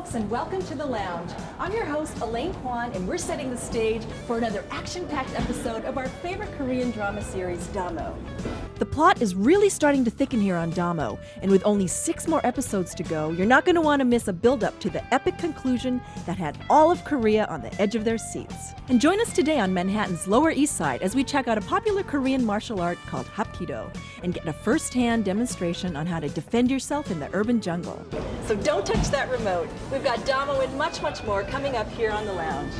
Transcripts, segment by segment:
folks, and welcome to The Lounge. I'm your host, Elaine Kwon, and we're setting the stage for another action-packed episode of our favorite Korean drama series, Damo. The plot is really starting to thicken here on Damo, and with only 6 more episodes to go, you're not going to want to miss a build-up to the epic conclusion that had all of Korea on the edge of their seats. And join us today on Manhattan's Lower East Side as we check out a popular Korean martial art called Hapkido and get a first-hand demonstration on how to defend yourself in the urban jungle. So don't touch that remote. We've got Damo and much, much more coming up here on The Lounge.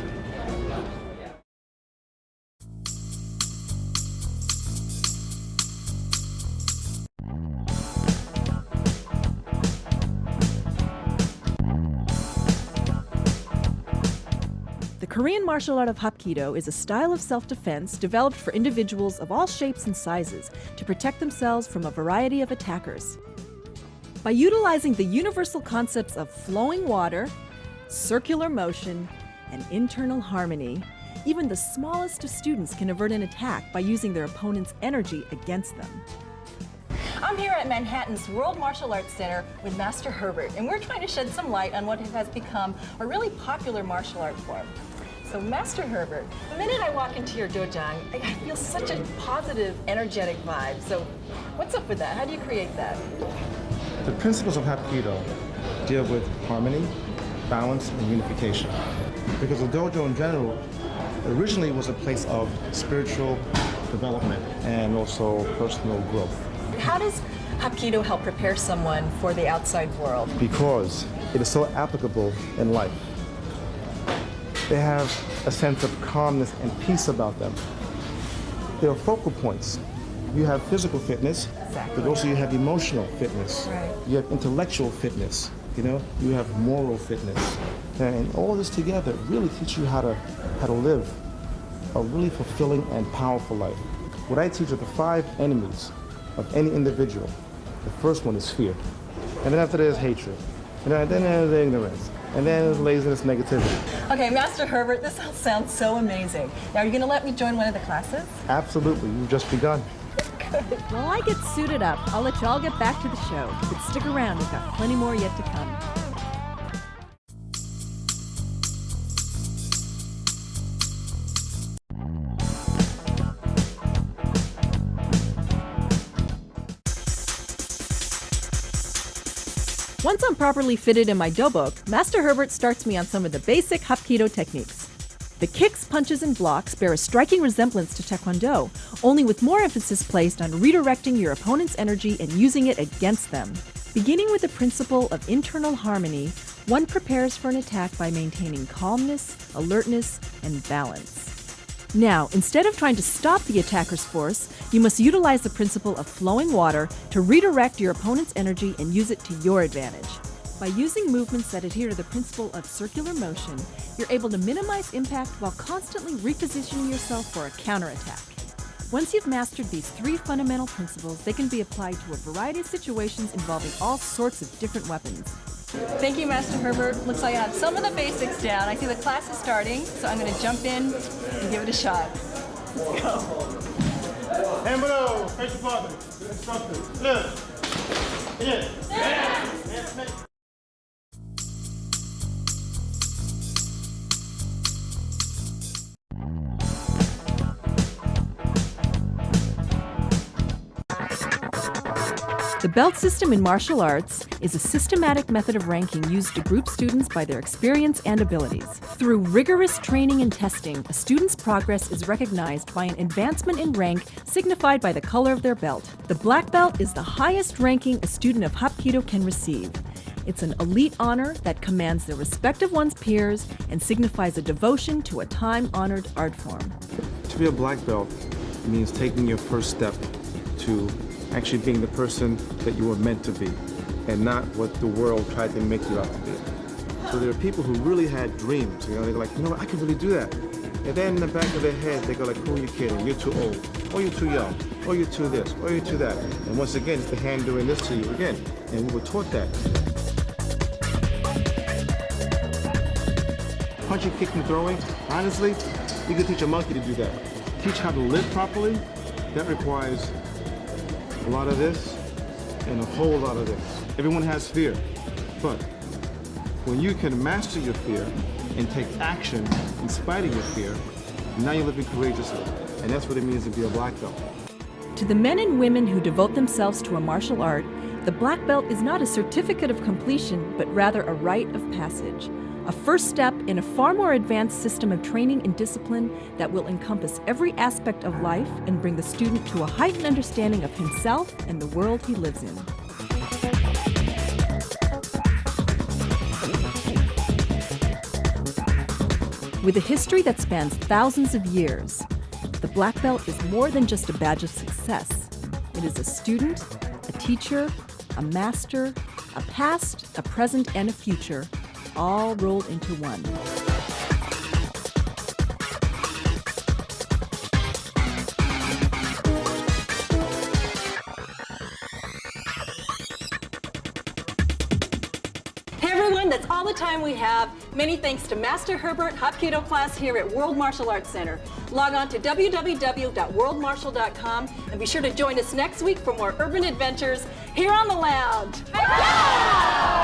The Korean martial art of Hapkido is a style of self-defense developed for individuals of all shapes and sizes to protect themselves from a variety of attackers. By utilizing the universal concepts of flowing water, circular motion, and internal harmony, even the smallest of students can avert an attack by using their opponent's energy against them. I'm here at Manhattan's World Martial Arts Center with Master Herbert, and we're trying to shed some light on what has become a really popular martial art form. So Master Herbert, the minute I walk into your dojang, I feel such a positive, energetic vibe. So what's up with that? How do you create that? The principles of Hapkido deal with harmony, balance, and unification. Because the dojo in general originally was a place of spiritual development and also personal growth. How does Hapkido help prepare someone for the outside world? Because it is so applicable in life. They have a sense of calmness and peace about them. There are focal points. You have physical fitness, but also you have emotional fitness. Right. You have intellectual fitness. You have moral fitness, and all this together really teach you how to live a really fulfilling and powerful life. What I teach are the 5 enemies of any individual. The first one is fear, and then after that is hatred, and then there's ignorance, and then there's laziness, negativity. Okay, Master Herbert, this all sounds so amazing. Now, are you going to let me join one of the classes? Absolutely, you've just begun. Good. While I get suited up, I'll let y'all get back to the show. But stick around, we've got plenty more yet to come. Once I'm properly fitted in my dobok, Master Herbert starts me on some of the basic Hapkido techniques. The kicks, punches, and blocks bear a striking resemblance to Taekwondo, only with more emphasis placed on redirecting your opponent's energy and using it against them. Beginning with the principle of internal harmony, one prepares for an attack by maintaining calmness, alertness, and balance. Now, instead of trying to stop the attacker's force, you must utilize the principle of flowing water to redirect your opponent's energy and use it to your advantage. By using movements that adhere to the principle of circular motion, you're able to minimize impact while constantly repositioning yourself for a counterattack. Once you've mastered these 3 fundamental principles, they can be applied to a variety of situations involving all sorts of different weapons. Thank you, Master Herbert. Looks like I have some of the basics down. I see the class is starting, so I'm going to jump in and give it a shot. Let's go. Hand below, face the father. Instructor. Look. Yeah. The belt system in martial arts is a systematic method of ranking used to group students by their experience and abilities. Through rigorous training and testing, a student's progress is recognized by an advancement in rank signified by the color of their belt. The black belt is the highest ranking a student of Hapkido can receive. It's an elite honor that commands the respect of one's peers and signifies a devotion to a time-honored art form. To be a black belt means taking your first step to actually being the person that you were meant to be and not what the world tried to make you out to be. So there are people who really had dreams, they're like, what, I can really do that. And then in the back of their head, they go like, who are you kidding? You're too old, or you're too young, or you're too this, or you're too that. And once again, it's the hand doing this to you again. And we were taught that. Punching, kicking, throwing, honestly, you can teach a monkey to do that. Teach how to live properly, that requires a lot of this and a whole lot of this. Everyone has fear, but When you can master your fear and take action in spite of your fear, now you're living courageously. And that's what it means to be a black belt. To the men and women who devote themselves to a martial art, the black belt is not a certificate of completion, but rather a rite of passage. A first step in a far more advanced system of training and discipline that will encompass every aspect of life and bring the student to a heightened understanding of himself and the world he lives in. With a history that spans thousands of years, the black belt is more than just a badge of success. It is a student, a teacher, a master, a past, a present, and a future, all rolled into one. Hey everyone, that's all the time we have. Many thanks to Master Herbert Hapkido class here at World Martial Arts Center. Log on to www.worldmartial.com and be sure to join us next week for more urban adventures here on the lounge. Yeah!